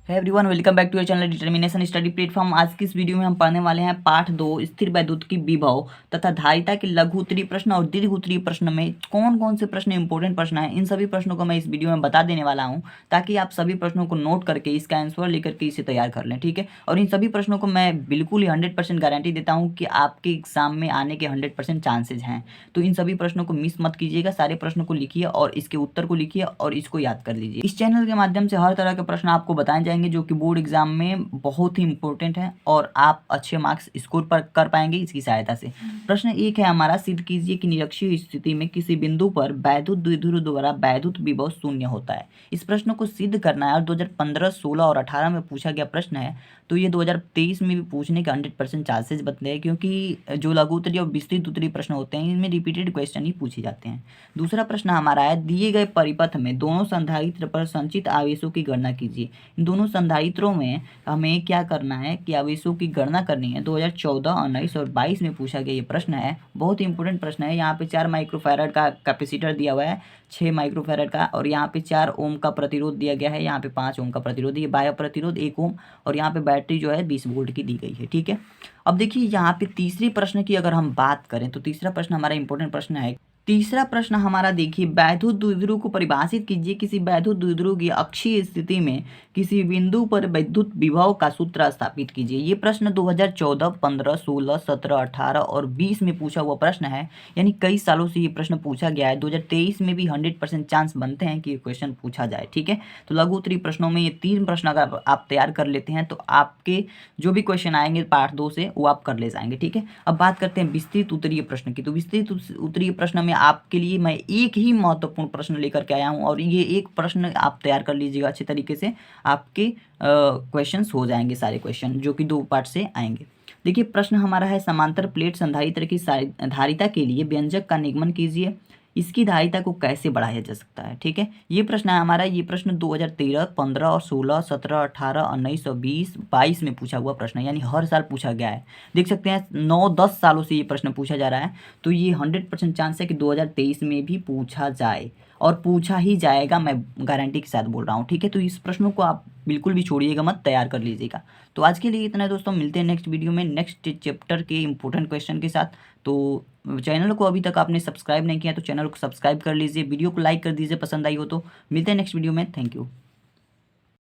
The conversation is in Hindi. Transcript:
है everyone, welcome back to your channel determination study platform. आज की इस वीडियो में हम पढ़ने वाले हैं पाठ 2 स्थिर वैद्युत की विभव तथा धारिता के लघु उत्तरीय प्रश्न और दीर्घ उत्तरीय प्रश्न में कौन कौन से प्रश्न इंपॉर्टेंट प्रश्न हैं। इन सभी प्रश्नों को मैं इस वीडियो में बता देने वाला हूं ताकि आप सभी प्रश्नों को नोट करके इसका आंसर लेकर के इसे तैयार कर लें, ठीक है। और इन सभी प्रश्नों को मैं बिल्कुल ही 100% गारंटी देता हूँ कि आपके एग्जाम में आने के 100% चांसेज हैं। तो इन सभी प्रश्नों को मिस मत कीजिएगा, सारे प्रश्नों को लिखिए और इसके उत्तर को लिखिए और इसको याद कर लीजिए। इस चैनल के माध्यम से हर तरह के प्रश्न आपको बताए जाएंगे जो कि बोर्ड एग्जाम में बहुत ही इंपॉर्टेंट है और आप अच्छे मार्क्स स्कोर कर पाएंगे इसकी सहायता से। प्रश्न 1 है हमारा, सिद्ध कीजिए कि निरक्षीय स्थिति में किसी बिंदु पर वैद्युत द्विध्रुव द्वारा वैद्युत विभव शून्य होता है। इस प्रश्न को सिद्ध करना है और 2015, 16 और 18 में पूछा गया प्रश्न है, तो ये 2023 में भी पूछने के 100% चांसेस बनते हैं क्योंकि जो लघु उत्तरीय और विस्तृत उत्तरीय प्रश्न होते हैं इनमें रिपीटेड क्वेश्चन ही पूछे जाते हैं। दूसरा प्रश्न हमारा है, दिए गए परिपथ में दोनों संधारित्र पर संचित आवेशों की गणना कीजिए। इन दोनों संधारित्रों में हमें क्या करना है कि आवेशों की गणना करनी है। 2014, 19 और 22 में पूछा गया ये प्रश्न है, बहुत ही इंपॉर्टेंट प्रश्न है। यहाँ पे 4 माइक्रोफैराड का कैपेसिटर दिया हुआ है, 6 माइक्रोफैराड का, और यहाँ पे 4 ओम का प्रतिरोध दिया गया है, यहाँ पे 5 ओम का प्रतिरोध, ये बाह्य प्रतिरोध 1 ओम, और यहाँ पे बैटरी जो है 20 वोल्ट की दी गई है, ठीक है। अब देखिए यहाँ पे तीसरी प्रश्न की अगर हम बात करें तो तीसरा प्रश्न हमारा इंपॉर्टेंट प्रश्न है। तीसरा प्रश्न हमारा देखिए, वैद्युत द्विध्रुव को परिभाषित कीजिए। किसी वैद्युत द्विध्रुव की अक्षीय स्थिति में किसी बिंदु पर विद्युत विभव का सूत्र स्थापित कीजिए। ये प्रश्न 2014, 15, 16, 17, 18 और 20 में पूछा हुआ प्रश्न है, यानी कई सालों से ये प्रश्न पूछा गया है। 2023 में भी 100% चांस बनते हैं कि ये क्वेश्चन पूछा जाए, ठीक है। तो लघु उत्तरीय प्रश्नों में ये 3 प्रश्न अगर आप तैयार कर लेते हैं तो आपके जो भी क्वेश्चन आएंगे पार्ट 2 से वो आप कर ले जाएंगे, ठीक है। अब बात करते हैं विस्तृत उत्तरीय प्रश्न की। तो विस्तृत उत्तरीय प्रश्न में आपके लिए मैं एक ही महत्वपूर्ण प्रश्न लेकर के आया हूं और ये एक प्रश्न आप तैयार कर लीजिएगा अच्छे तरीके से, आपके क्वेश्चंस हो जाएंगे सारे क्वेश्चन जो कि 2 पार्ट से आएंगे। देखिए प्रश्न हमारा है, समांतर प्लेट संधारित्र की धारिता के लिए व्यंजक का निगमन कीजिए। इसकी धारिता को कैसे बढ़ाया जा सकता है, ठीक है। ये प्रश्न है हमारा। ये प्रश्न 2013, 15 और 16, 17, 18, 19 और 20, 22 में पूछा हुआ प्रश्न है, यानी हर साल पूछा गया है। देख सकते हैं 9-10 सालों से ये प्रश्न पूछा जा रहा है, तो ये 100% चांस है कि 2023 में भी पूछा जाए और पूछा ही जाएगा, मैं गारंटी के साथ बोल रहा हूँ, ठीक है। तो इस प्रश्नों को आप बिल्कुल भी छोड़िएगा मत, तैयार कर लीजिएगा। तो आज के लिए इतना है दोस्तों, मिलते हैं नेक्स्ट वीडियो में नेक्स्ट चैप्टर के इंपॉर्टेंट क्वेश्चन के साथ। तो चैनल को अभी तक आपने सब्सक्राइब नहीं किया तो चैनल को सब्सक्राइब कर लीजिए, वीडियो को लाइक कर दीजिए पसंद आई हो तो। मिलते हैं नेक्स्ट वीडियो में, थैंक यू।